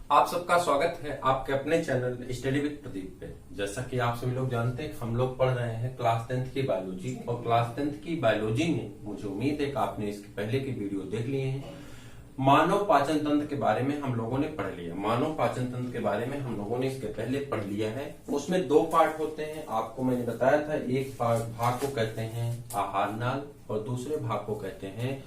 आप सबका स्वागत है आपके अपने चैनल स्टडी विद प्रदीप पे। जैसा कि आप सभी लोग जानते हैं, हम लोग पढ़ रहे हैं क्लास 10th की बायोलॉजी। और क्लास 10th की बायोलॉजी में मुझे उम्मीद है कि आपने इसके पहले के वीडियो देख लिए हैं। मानव पाचन तंत्र के बारे में हम लोगों ने पढ़ लिया। मानव पाचन तंत्र के बारे में हम लोगों ने इसके पहले पढ़ लिया है। उसमें दो पार्ट होते हैं, आपको मैंने बताया था। एक भाग को कहते हैं आहार नाल और दूसरे भाग को कहते हैं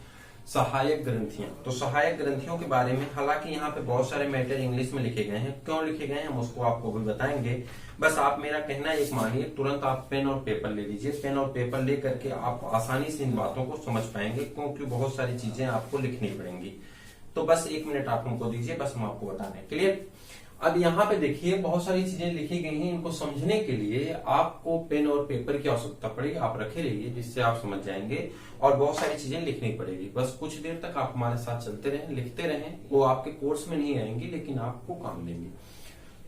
सहायक ग्रंथियां। तो सहायक ग्रंथियों के बारे में, हालांकि यहाँ पे बहुत सारे मैटर इंग्लिश में लिखे गए हैं। क्यों लिखे गए हैं हम उसको आपको भी बताएंगे। बस आप मेरा कहना एक मानिए, तुरंत आप पेन और पेपर ले लीजिए। पेन और पेपर ले करके आप आसानी से इन बातों को समझ पाएंगे, क्योंकि बहुत सारी चीजें आपको लिखनी पड़ेंगी। तो बस 1 मिनट आप हमको दीजिए, बस हम आपको बता दें। क्लियर। अब यहाँ पे देखिए बहुत सारी चीजें लिखी गई हैं। इनको समझने के लिए आपको पेन और पेपर की आवश्यकता पड़ेगी। आप रखे रहिए, जिससे आप समझ जाएंगे। और बहुत सारी चीजें लिखनी पड़ेगी। बस कुछ देर तक आप हमारे साथ चलते रहें, लिखते रहें। वो आपके कोर्स में नहीं आएंगी, लेकिन आपको काम देंगी।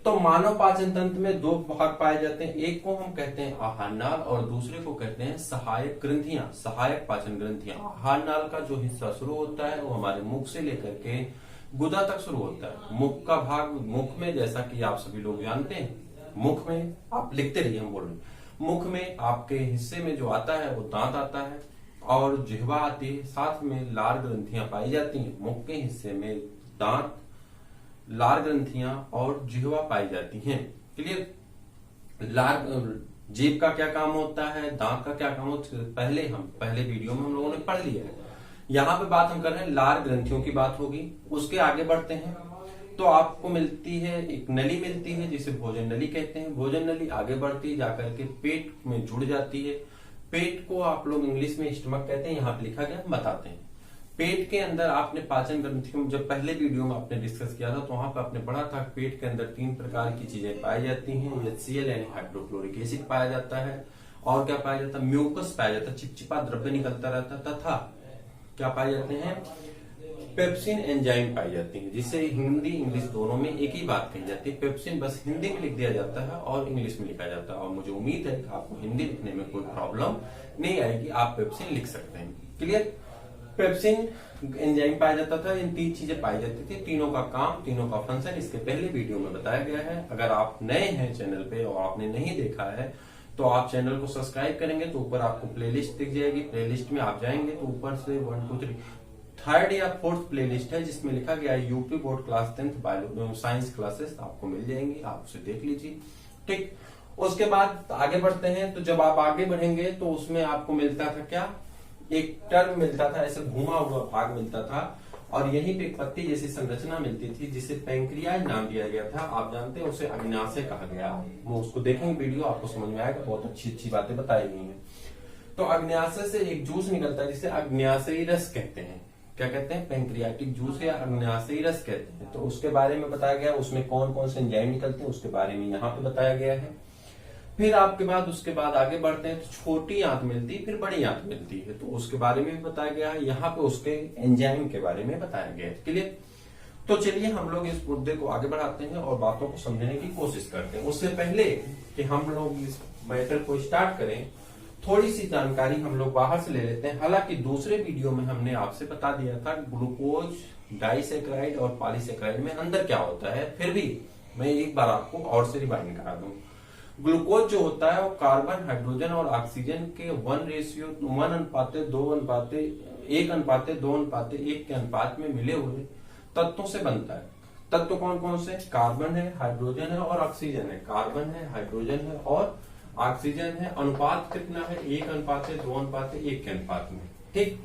तो मानव पाचन तंत्र में दो भाग पाए जाते हैं। एक को हम कहते हैं आहार नाल और दूसरे को कहते हैं सहायक ग्रंथियां, सहायक पाचन ग्रंथियां। आहार नाल का जो हिस्सा शुरू होता है वो हमारे मुख से लेकर के गुदा तक शुरू होता है। मुख का भाग, मुख में जैसा कि आप सभी लोग जानते हैं, मुख में आप लिखते रहिए, हम बोल रहे हैं। मुख में आपके हिस्से में जो आता है वो दांत आता है और जिह्वा आती है। साथ में लार ग्रंथियां पाई जाती हैं। मुख के हिस्से में दांत, लार ग्रंथियां और जिह्वा पाई जाती हैं। क्लियर। लार जीभ का क्या काम होता है, दांत का क्या काम होता है, पहले वीडियो में हम लोगों ने पढ़ लिया है। यहाँ पे बात हम कर रहे हैं लार ग्रंथियों की बात होगी। उसके आगे बढ़ते हैं तो आपको मिलती है एक नली मिलती है, जिसे भोजन नली कहते हैं। भोजन नली आगे बढ़ती जाकर के पेट में जुड़ जाती है। पेट को आप लोग इंग्लिश में स्टमक कहते हैं, यहाँ पे लिखा गया, हम बताते हैं। पेट के अंदर आपने पाचन ग्रंथियों, जब पहले वीडियो में आपने डिस्कस किया था तो वहां पर आपने पढ़ा था पेट के अंदर 3 प्रकार की चीजें पाई जाती हैं। HCl यानी हाइड्रोक्लोरिक एसिड पाया जाता है, और क्या पाया जाता है, म्यूकस पाया जाता है, चिपचिपा द्रव्य निकलता रहता है, तथा क्या पाए जाते हैं, पेप्सिन एंजाइम पाई जाती है। जिसे हिंदी इंग्लिश दोनों में एक ही बात कही जाती है। पेप्सिन बस हिंदी में लिख दिया जाता है और इंग्लिश में लिखा जाता है। और मुझे उम्मीद है कि आपको हिंदी लिखने में कोई प्रॉब्लम नहीं आएगी, आप पेप्सिन लिख सकते हैं। क्लियर। पेप्सिन एंजाइम पाया जाता था। इन 3 चीजें पाई जाती थी। तीनों का काम, तीनों का फंक्शन इसके पहले वीडियो में बताया गया है। अगर आप नए हैं चैनल पे और आपने नहीं देखा है तो आप चैनल को सब्सक्राइब करेंगे तो ऊपर आपको प्लेलिस्ट दिख जाएगी। प्लेलिस्ट में आप जाएंगे तो ऊपर से 1 2 3 थर्ड या फोर्थ प्लेलिस्ट है, जिसमें लिखा गया है UP board class 10th bio science classes, आपको मिल जाएंगी। आप उसे देख लीजिए। ठीक। उसके बाद आगे बढ़ते हैं। तो जब आप आगे बढ़ेंगे तो उसमें आपको मिलता था क्या, एक टर्म मिलता था, ऐसे घुमा हुआ भाग मिलता था और यहीं पे एक पत्ती जैसी संरचना मिलती थी, जिसे पैंक्रियाज नाम दिया गया था। आप जानते हैं उसे अग्न्याशय कहा गया। वो उसको देखेंगे वीडियो, आपको समझ में आएगा। बहुत अच्छी अच्छी बातें बताई गई हैं। तो अग्न्याशय से एक जूस निकलता है, जिसे अग्न्याशयी रस कहते हैं। क्या कहते हैं, पैंक्रियाटिक जूस या अग्न्याशयी रस कहते हैं। तो उसके बारे में बताया गया। उसमें कौन कौन से एंजाइम निकलते हैं उसके बारे में यहाँ पे बताया गया है। फिर आपके बाद उसके बाद आगे बढ़ते हैं तो छोटी आंत मिलती है, फिर बड़ी आंत मिलती है। तो उसके बारे में भी बताया गया है। यहाँ पे उसके एंजाइम के बारे में बताया गया है। क्लियर। तो चलिए हम लोग इस मुद्दे को आगे बढ़ाते हैं और बातों को समझने की कोशिश करते हैं। उससे पहले कि हम लोग इस मैटर को स्टार्ट करें, थोड़ी सी जानकारी हम लोग बाहर से ले लेते हैं। हालांकि दूसरे वीडियो में हमने आपसे बता दिया था ग्लूकोज, डाइसैकेराइड और पॉलीसैकेराइड में अंतर क्या होता है, फिर भी मैं एक बार आपको और से रिवाइंड करा दूं। ग्लूकोज जो होता है वो कार्बन, हाइड्रोजन और ऑक्सीजन के 1:1:2:1:1 के अनुपात में मिले हुए तत्वों से बनता है। तत्व कौन कौन से, कार्बन है, हाइड्रोजन है और ऑक्सीजन है। कार्बन है, हाइड्रोजन है और ऑक्सीजन है। अनुपात कितना है, 1:2:1 के अनुपात में। ठीक।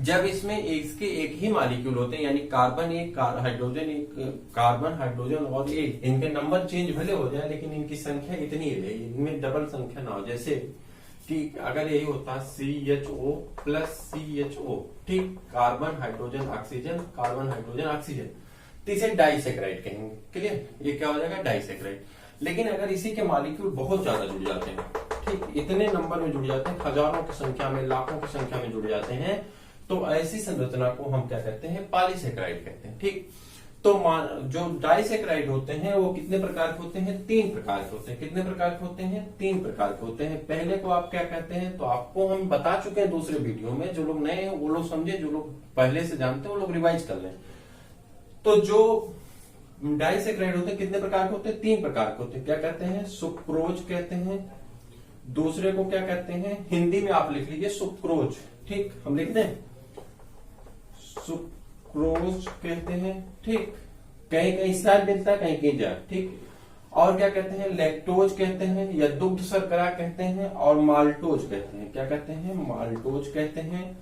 जब इसमें इसके एक ही मॉलिक्यूल होते हैं, यानी कार्बन एक, हाइड्रोजन एक, कार्बन, हाइड्रोजन और एक, इनके नंबर चेंज भले हो जाए लेकिन इनकी संख्या इतनी रहे, इनमें डबल संख्या ना हो। जैसे कि अगर यही होता CHO प्लस CHO, ठीक, carbon, hydrogen, oxygen, carbon, hydrogen, oxygen, तो इसे डाइसैकेराइड कहेंगे। क्लियर। ये क्या हो जाएगा, डाइसैकेराइड। लेकिन अगर इसी के मॉलिक्यूल बहुत ज्यादा जुड़ जाते हैं, ठीक, इतने नंबर में जुड़ जाते हैं, हजारों की संख्या में, लाखों की संख्या में जुड़ जाते हैं, तो ऐसी संरचना को हम क्या कहते हैं, पॉलीसैकेराइड कहते हैं। ठीक। तो जो डाइसैकेराइड होते हैं वो कितने प्रकार के होते हैं, 3 प्रकार के होते हैं। कितने प्रकार के होते हैं, 3 प्रकार के होते हैं। पहले को आप क्या कहते हैं, तो आपको हम बता चुके हैं दूसरे वीडियो में। जो लोग नए हैं वो लोग समझे, जो लोग पहले से जानते हैं वो लोग रिवाइज कर लें। तो जो डाइसेक्राइड होते हैं कितने प्रकार के होते हैं? 3 प्रकार के होते हैं। क्या कहते हैं? सुक्रोज कहते हैं, दूसरे को क्या कहते हैं? हिंदी में आप लिख लीजिए सुक्रोज, ठीक, हम लिखते हैं सुक्रोज कहते हैं, ठीक, कहीं कहीं स्टार मिलता है, कहीं कहीं जा, ठीक। और क्या कहते हैं? लैक्टोज कहते हैं या दुग्ध शर्करा कहते हैं, और माल्टोज कहते हैं। क्या कहते हैं? माल्टोज कहते हैं।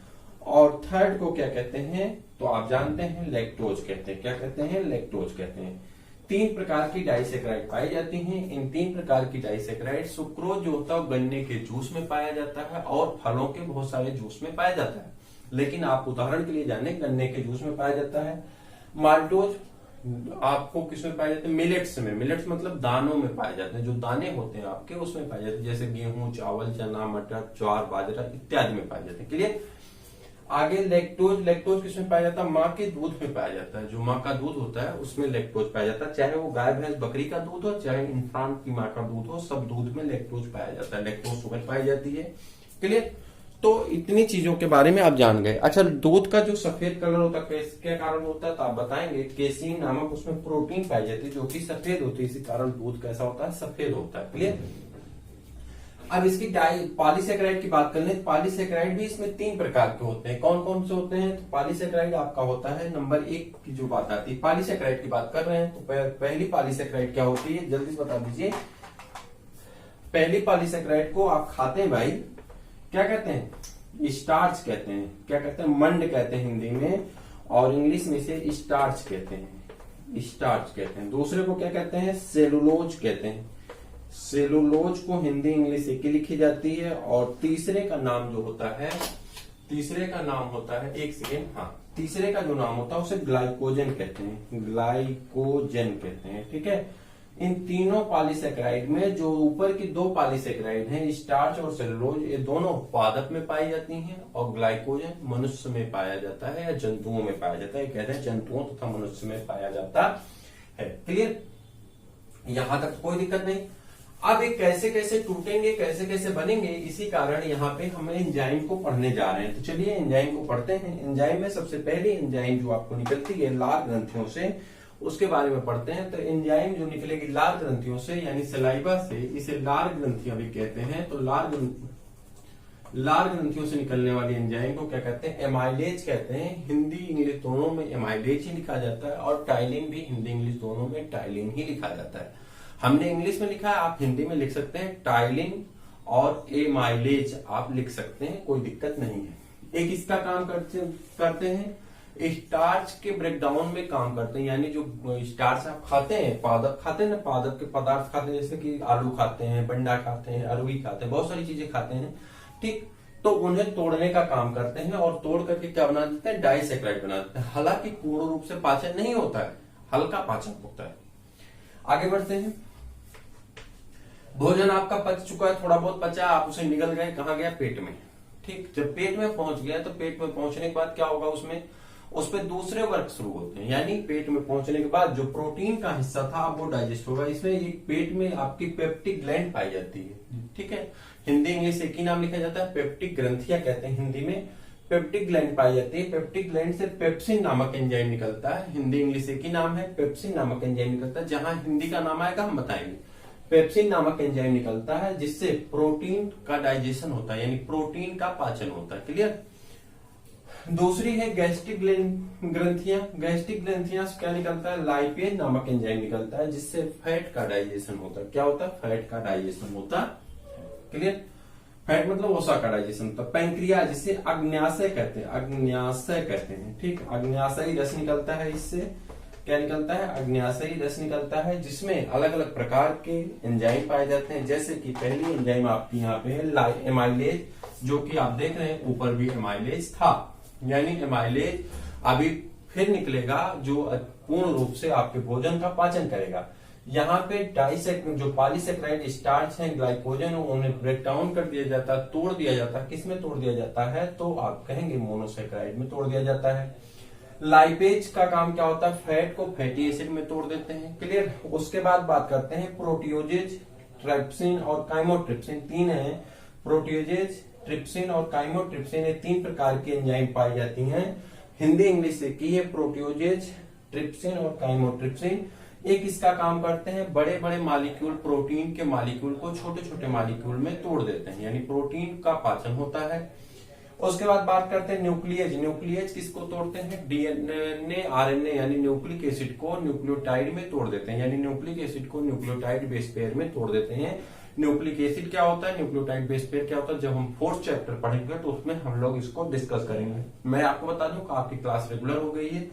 और थर्ड को क्या कहते हैं? तो आप जानते हैं लैक्टोज कहते हैं। क्या कहते हैं? लैक्टोज कहते हैं। 3 प्रकार की डाइसेक्राइड पाई जाती हैं। इन 3 प्रकार की डाइसेक्राइड, सुक्रोज जो होता है वो गन्ने के जूस में पाया जाता है और फलों के बहुत सारे जूस में पाया जाता है, लेकिन आप उदाहरण के लिए जाने गन्ने के जूस में पाया जाता है। माल्टोज आपको किसमें पाए जाते हैं? मिलेट्स में। मिलेट्स मतलब दानों में पाए जाते हैं, जो दाने होते हैं आपके उसमें पाए जाते हैं, जैसे गेहूं, चावल, चना, मटर, ज्वार, बाजरा इत्यादि में पाए जाते हैं। क्लियर। आगे लैक्टोज, लैक्टोज किसमें पाया जाता है? माँ के दूध में पाया जाता है। जो माँ का दूध होता है उसमें लैक्टोज पाया जाता है, चाहे वो गाय भैंस बकरी का दूध हो, चाहे इंसान की माँ का दूध हो, सब दूध में लैक्टोज पाया जाता है, लैक्टोज शुगर पाई जाती है। क्लियर। तो इतनी चीजों के बारे में आप जान गए। अच्छा, दूध का जो सफेद कलर होता है किसके कारण होता है? तो आप बताएंगे केसीन नामक उसमें प्रोटीन पाई जाती है जो कि सफेद होती है, इसी कारण दूध कैसा होता है? सफेद होता है। क्लियर। अब इसकी पॉलीसेकेराइड की बात कर लें। पॉलीसेकेराइड भी इसमें 3 प्रकार के होते हैं। कौन कौन से होते हैं? तो पॉलीसेकेराइड आपका होता है नंबर 1 की जो बात आती है, पॉलीसेकेराइड की बात कर रहे हैं तो पहली पॉलीसेकेराइड क्या होती है? जल्दी से बता दीजिए। पहली पॉलीसेकेराइड को आप खाते हैं भाई, क्या कहते हैं? स्टार्च कहते हैं। क्या कहते हैं? मंड कहते हैं हिंदी में, और इंग्लिश में इसे स्टार्च कहते हैं, स्टार्च कहते हैं। दूसरे को क्या कहते हैं? सेलुलोज कहते हैं। सेलुलोज को हिंदी इंग्लिश एक ही लिखी जाती है। और तीसरे का नाम जो होता है, तीसरे का नाम होता है, एक सेकेंड, हाँ, तीसरे का जो नाम होता है उसे ग्लाइकोजन कहते हैं, ग्लाइकोजन कहते हैं, ठीक है। इन तीनों पॉलीसेकेराइड में जो ऊपर की 2 पॉलीसेकेराइड हैं, स्टार्च और सेलुलोज, ये दोनों पादप में पाई जाती हैं, और ग्लाइकोजन मनुष्य में पाया जाता है या जंतुओं में पाया जाता है। कहते हैं जंतुओं तथा मनुष्य में पाया जाता है। क्लियर। यहां तक कोई दिक्कत नहीं। अब ये कैसे कैसे टूटेंगे, कैसे कैसे बनेंगे, इसी कारण यहाँ पे हम एंजाइम को पढ़ने जा रहे हैं। तो चलिए एंजाइम को पढ़ते हैं। एंजाइम में सबसे पहली एंजाइम जो आपको निकलती है लार ग्रंथियों से, उसके बारे में पढ़ते हैं। तो एंजाइम जो निकलेगी लार ग्रंथियों से यानी सलाइवा से, इसे लार ग्रंथियां भी कहते हैं। तो लार ग्रंथियों से निकलने वाली एंजाइम को क्या कहते हैं? एमाइलेज कहते हैं। हिंदी इंग्लिश दोनों में एमाइलेज ही लिखा जाता है, और टाइलिन भी हिंदी इंग्लिश दोनों में टाइलिन ही लिखा जाता है। हमने इंग्लिश में लिखा है, आप हिंदी में लिख सकते हैं टाइलिन, और एमाइलेज आप लिख सकते हैं, कोई दिक्कत नहीं है। एक इसका काम करते हैं, स्टार्च के ब्रेकडाउन में काम करते हैं, यानी जो स्टार्च आप खाते हैं, पादप खाते हैं ना, पादप के पदार्थ खाते हैं, जैसे कि आलू खाते हैं, बंडा खाते हैं, अरवी खाते हैं, बहुत सारी चीजें खाते हैं, ठीक। तो उन्हें तोड़ने का काम करते हैं, और तोड़ करके क्या बना देते हैं? डाइसेक्राइड बना देते हैं। हालांकि पूर्ण रूप से पाचन नहीं होता है, हल्का पाचन होता है। आगे बढ़ते हैं। भोजन आपका पच चुका है, थोड़ा बहुत पचा, आप उसे निगल गए, कहाँ गया? पेट में, ठीक। जब पेट में पहुंच गया तो पेट में पहुंचने के बाद क्या होगा? उस पर दूसरे वर्क शुरू होते हैं, यानी पेट में पहुंचने के बाद जो प्रोटीन का हिस्सा था वो डाइजेस्ट होगा। इसमें एक पेट में आपकी पेप्टिक ग्लैंड पाई जाती है, ठीक है। हिंदी इंग्लिश एक ही नाम लिखा जाता है, पेप्टिक ग्रंथियां कहते हैं हिंदी में। पेप्टिक ग्लैंड पाई जाती है। पेप्टिक ग्लैंड से पेप्सिन नामक एंजाइम निकलता है। हिंदी इंग्लिश एक ही नाम है, पेप्सिन नामक एंजाइम निकलता है। जहां हिंदी का नाम आएगा हम बताएंगे। पेप्सिन नामक एंजाइम निकलता है जिससे प्रोटीन का डाइजेशन होता है, यानी प्रोटीन का पाचन होता है। क्लियर। दूसरी है गैस्ट्रिक ग्रंथियां। गैस्ट्रिक ग्रंथियां से क्या निकलता है? लाइपेज नामक एंजाइम निकलता है जिससे फैट का डाइजेशन होता है। क्या होता है? फैट का डाइजेशन होता है। क्लियर। फैट मतलब वसा का डाइजेशन होता है। पैंक्रिया, जिसे अग्न्याशय कहते हैं, अग्न्याशय कहते हैं, ठीक। अग्न्याशयी रस निकलता है, इससे क्या निकलता है? अग्न्याशयी रस निकलता है, जिसमें अलग अलग प्रकार के एंजाइम पाए जाते हैं। जैसे कि पहली एंजाइम आपकी यहाँ पे है एमाइलेज, जो कि आप देख रहे हैं ऊपर भी एमाइलेज था, यानी एमाइलेज अभी फिर निकलेगा जो पूर्ण रूप से आपके भोजन का पाचन करेगा। यहाँ पे जो पॉलीसेकेराइड स्टार्च है, ग्लाइकोजन, उन्हें ब्रेक डाउन कर दिया जाता है, तोड़ दिया जाता है। किस में तोड़ दिया जाता है? तो आप कहेंगे मोनोसेकेराइड में तोड़ दिया जाता है। लाइपेज का काम क्या होता है? फैट को फैटी एसिड में तोड़ देते हैं। क्लियर। उसके बाद बात करते हैं प्रोटियोजेज, ट्रिप्सिन और काइमोट्रिप्सिन। 3 है, प्रोटियोजेज, ट्रिप्सिन और काइमोट्रिप्सिन। ये 3 प्रकार की एंजाइम पाई जाती हैं। हिंदी इंग्लिश से की है, प्रोटियोजेज, ट्रिप्सिन और काइमोट्रिप्सिन। एक इसका काम करते हैं, बड़े बड़े मॉलिक्यूल, प्रोटीन के मॉलिक्यूल को छोटे छोटे मॉलिक्यूल में तोड़ देते हैं, यानी प्रोटीन का पाचन होता है। उसके बाद बात करते हैं न्यूक्लियज। न्यूक्लियज किसको तोड़ते हैं? डीएनए, आरएनए यानी न्यूक्लिक एसिड को न्यूक्लियोटाइड में तोड़ देते हैं, यानी न्यूक्लिक एसिड को न्यूक्लियोटाइड बेस पेयर में तोड़ देते हैं। न्यूक्लिक एसिड क्या होता है, न्यूक्लियोटाइड बेस पेयर क्या होता है, जब हम 4th चैप्टर पढ़ेंगे तो उसमें हम लोग इसको डिस्कस करेंगे। मैं आपको बता दूं कि आपकी क्लास रेगुलर हो गई है,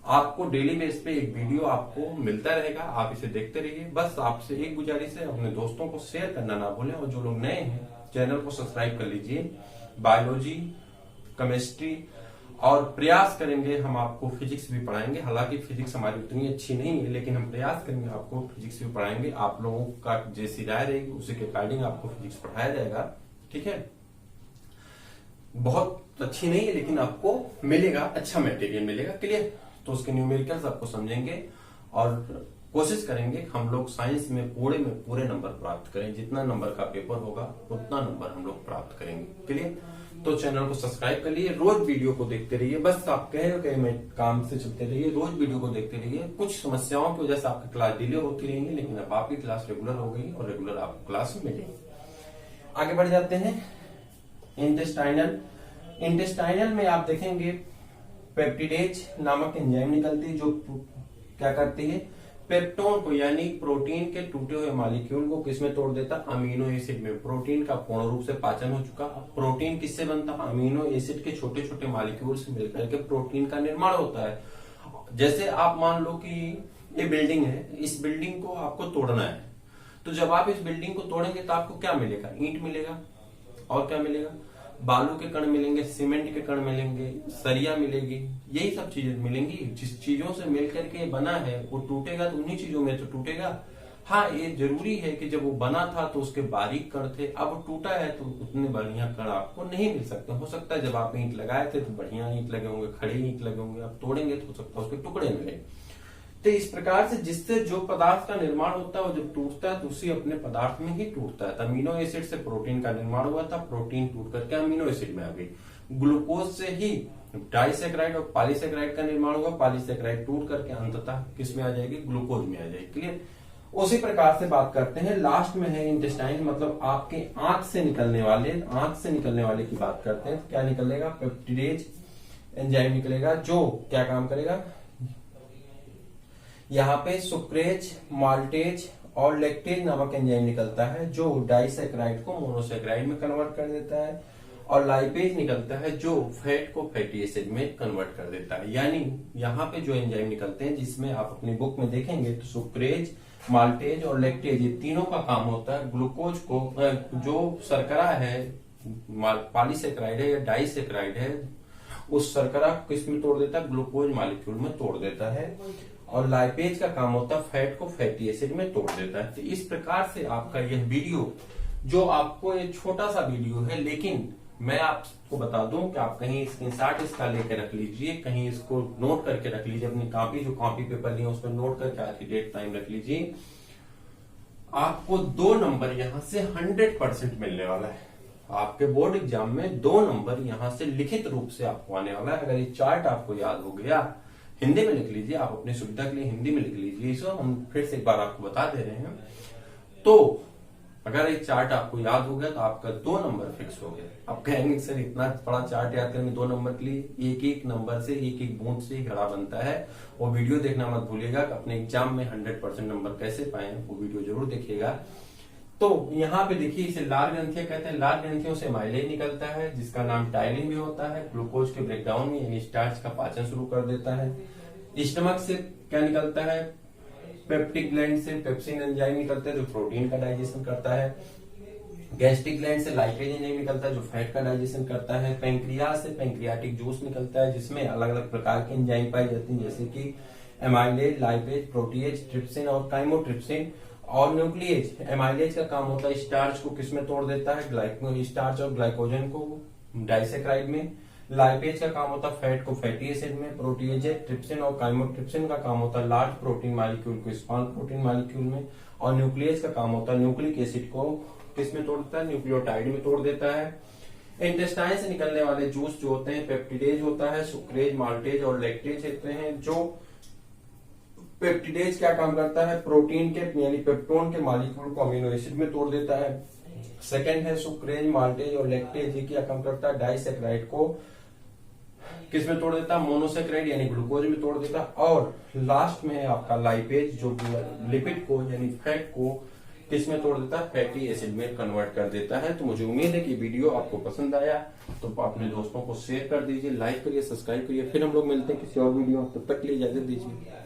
आपको डेली बेस पे एक वीडियो आपको मिलता रहेगा, आप इसे देखते रहिए। बस आपसे एक गुजारिश है, अपने दोस्तों को शेयर करना ना भूलें, और जो लोग नए हैं चैनल को सब्सक्राइब कर लीजिए। बायोलॉजी, केमिस्ट्री और प्रयास करेंगे हम आपको फिजिक्स भी पढ़ाएंगे। हालांकि फिजिक्स हमारी उतनी अच्छी नहीं है, लेकिन हम प्रयास करेंगे आपको फिजिक्स भी पढ़ाएंगे। आप लोगों का जैसी राय रहेगी उसी के अकॉर्डिंग आपको फिजिक्स पढ़ाया जाएगा, ठीक है। बहुत अच्छी नहीं है लेकिन आपको मिलेगा, अच्छा मटेरियल मिलेगा, क्लियर। तो उसके न्यूमेरिकल्स आपको समझेंगे और कोशिश करेंगे हम लोग साइंस में पूरे नंबर प्राप्त करें। जितना नंबर का पेपर होगा उतना नंबर हम लोग प्राप्त करेंगे, क्लियर। तो चैनल को सब्सक्राइब कर लिए, रोज वीडियो को देखते रहिए। बस आप कहे मैं काम से चलते रहिए, रोज वीडियो को देखते रहिए। कुछ समस्याओं की वजह से आपकी क्लास डिले होती रहेंगी, लेकिन अब आपकी क्लास रेगुलर हो गई और रेगुलर आपको क्लास मिलेगी। आगे बढ़ जाते हैं। इंटेस्टाइनल। इंटेस्टाइनल में आप देखेंगे पेप्टिडेज नामक एंजाइम निकलती है, जो क्या करती है, पेप्टोन को यानी प्रोटीन के टूटे हुए मॉलिक्यूल को किसमें तोड़ देता? अमीनो एसिड में। प्रोटीन का पूर्ण रूप से पाचन हो चुका। प्रोटीन किससे बनता? अमीनो एसिड के छोटे छोटे मॉलिक्यूल से मिलकर के प्रोटीन का निर्माण होता है। जैसे आप मान लो कि ये बिल्डिंग है, इस बिल्डिंग को आपको तोड़ना है, तो जब आप इस बिल्डिंग को तोड़ेंगे तो आपको क्या मिलेगा? ईंट मिलेगा, और क्या मिलेगा? बालू के कण मिलेंगे, सीमेंट के कण मिलेंगे, सरिया मिलेगी, यही सब चीजें मिलेंगी। जिस चीजों से मिलकर के बना है वो टूटेगा तो उन्हीं चीजों में तो टूटेगा। हाँ, ये जरूरी है कि जब वो बना था तो उसके बारीक कण थे, अब वो टूटा है तो उतने बढ़िया कण आपको नहीं मिल सकते। हो सकता है जब आप ईंट लगाए थे तो बढ़िया ईंट लगे होंगे, खड़े ईंट लगे होंगे, अब तोड़ेंगे तो हो सकता है उसके टुकड़े मिले। तो इस प्रकार से जिससे जो पदार्थ का निर्माण होता है वो जब टूटता है तो उसी अपने पदार्थ में ही टूटता है। अमीनो एसिड से प्रोटीन का निर्माण हुआ था, प्रोटीन टूट करके अमीनो एसिड में आ गई। ग्लूकोज से ही डाइसैकेराइड और पॉलीसैकेराइड का निर्माण हुआ, पॉलीसैकेराइड टूट करके अंततः किस में आ जाएगी? ग्लूकोज में आ जाएगी, क्लियर। उसी प्रकार से बात करते हैं, लास्ट में है इंटेस्टाइन, मतलब आपके आंत से निकलने वाले की बात करते हैं। क्या निकलेगा? पेप्टिडेज एंजाइम निकलेगा, जो क्या काम करेगा? यहाँ पे सुक्रेज, माल्टेज और लैक्टेज नामक एंजाइम निकलता है, जो डाइसैकेराइड को मोनोसैकेराइड में कन्वर्ट कर देता है, और लाइपेज निकलता है जो फैट को फैटी एसिड में कन्वर्ट कर देता है। यानी यहाँ पे जो एंजाइम निकलते हैं, जिसमें आप अपनी बुक में देखेंगे तो सुक्रेज, माल्टेज और लैक्टेज, ये तीनों का काम होता है ग्लूकोज को, जो शर्करा है, पॉलीसैकेराइड है या डाइसैकेराइड है, उस शर्करा को किसमें तोड़ देता है? ग्लूकोज मॉलिक्यूल में तोड़ देता है। और लाइपेज का काम होता है फैट को फैटी एसिड में तोड़ देता है। तो इस प्रकार से आपका यह वीडियो, जो आपको एक छोटा सा वीडियो है, लेकिन मैं आपको बता दूं कि आप कहीं स्क्रीनशॉट इसका लेकर रख लीजिए, कहीं इसको नोट करके रख लीजिए, अपनी कॉपी जो कॉपी पेपर लिए उसमें नोट करके आज की डेट टाइम रख लीजिए। आपको 2 नंबर यहाँ से 100% मिलने वाला है। आपके बोर्ड एग्जाम में 2 नंबर यहाँ से लिखित रूप से आपको आने वाला है। अगर ये चार्ट आपको याद हो गया, हिंदी में लिख लीजिए, आप अपनी सुविधा के लिए हिंदी में लिख लीजिए, इसको हम फिर से एक बार आपको बता दे रहे हैं। तो अगर एक चार्ट आपको याद हो गया तो आपका 2 नंबर फिक्स हो गया। आप कहेंगे सर इतना बड़ा चार्ट याद करने 2 नंबर के लिए, एक एक नंबर से, एक एक बूंद से ही घड़ा बनता है। वो वीडियो देखना मत भूलिएगा कि अपने एग्जाम में 100% नंबर कैसे पाए, वो वीडियो जरूर देखिएगा। तो यहाँ पे देखिए, इसे लाल ग्रंथियां कहते हैं। लाल ग्रंथियों से माइलेज निकलता है, जिसका नाम टाइलिन भी होता है। ग्लूकोज के ब्रेकडाउन में यानी स्टार्च का पाचन शुरू कर देता है। स्टमक से क्या निकलता है? पेप्टिक ग्लैंड से पेप्सिन एंजाइम निकलता है, जो प्रोटीन का डाइजेशन करता है। गैस्ट्रिक ग्लैंड से लाइपेज एंजाइम निकलता है, जो फैट का डाइजेशन करता है। पैंक्रियाज से पैंक्रियाटिक जूस निकलता है, जिसमें अलग अलग प्रकार के एंजाइम पाई जाती हैं, जैसे कि एमाइलेज, लाइपेज, प्रोटीएज, ट्रिप्सिन और काइमोट्रिप्सिन। और न्यूक्लिएज, एमाइलेज का काम होता है स्टार्च को किसमें तोड़ देता है? स्टार्च और ग्लाइकोजन को डाइसैकेराइड में। लाइपेज का काम होता है फैट को फैटी एसिड में। प्रोटीएज, ट्रिप्सिन और काइमोट्रिप्सिन का काम होता है लार्ज प्रोटीन मॉलिक्यूल को स्मॉल प्रोटीन मॉलिक्यूल में। और न्यूक्लियस का काम होता है न्यूक्लिक एसिड को किसमें तोड़ देता है? न्यूक्लियोटाइड में तोड़ देता है। इंटेस्टाइन से निकलने वाले जूस जो होते हैं, पेप्टिडेज होता है, सुक्रेज, माल्टेज और लैक्टेज होते हैं, जो पेप्टिडेज क्या काम करता है, प्रोटीन के यानी पेप्टोन के मॉलिक्यूल को अमीनो एसिड में तोड़ देता है। सेकंड है सुक्रेज, माल्टेज और लैक्टेज, ये क्या काम करता है, डाइसेक्राइड को किस में तोड़ देता है, मोनोसेक्राइड यानी ग्लूकोज में तोड़ देता है। और लास्ट में है आपका लाइपेज, जो लिपिड को यानी फैट को किस में तोड़ देता है, फैटी एसिड में कन्वर्ट कर देता है। तो मुझे उम्मीद है कि वीडियो आपको पसंद आया, तो अपने दोस्तों को शेयर कर दीजिए, लाइक करिए, सब्सक्राइब करिए। फिर हम लोग मिलते हैं किसी और वीडियो, तब तक के लिए इजाजत दीजिए।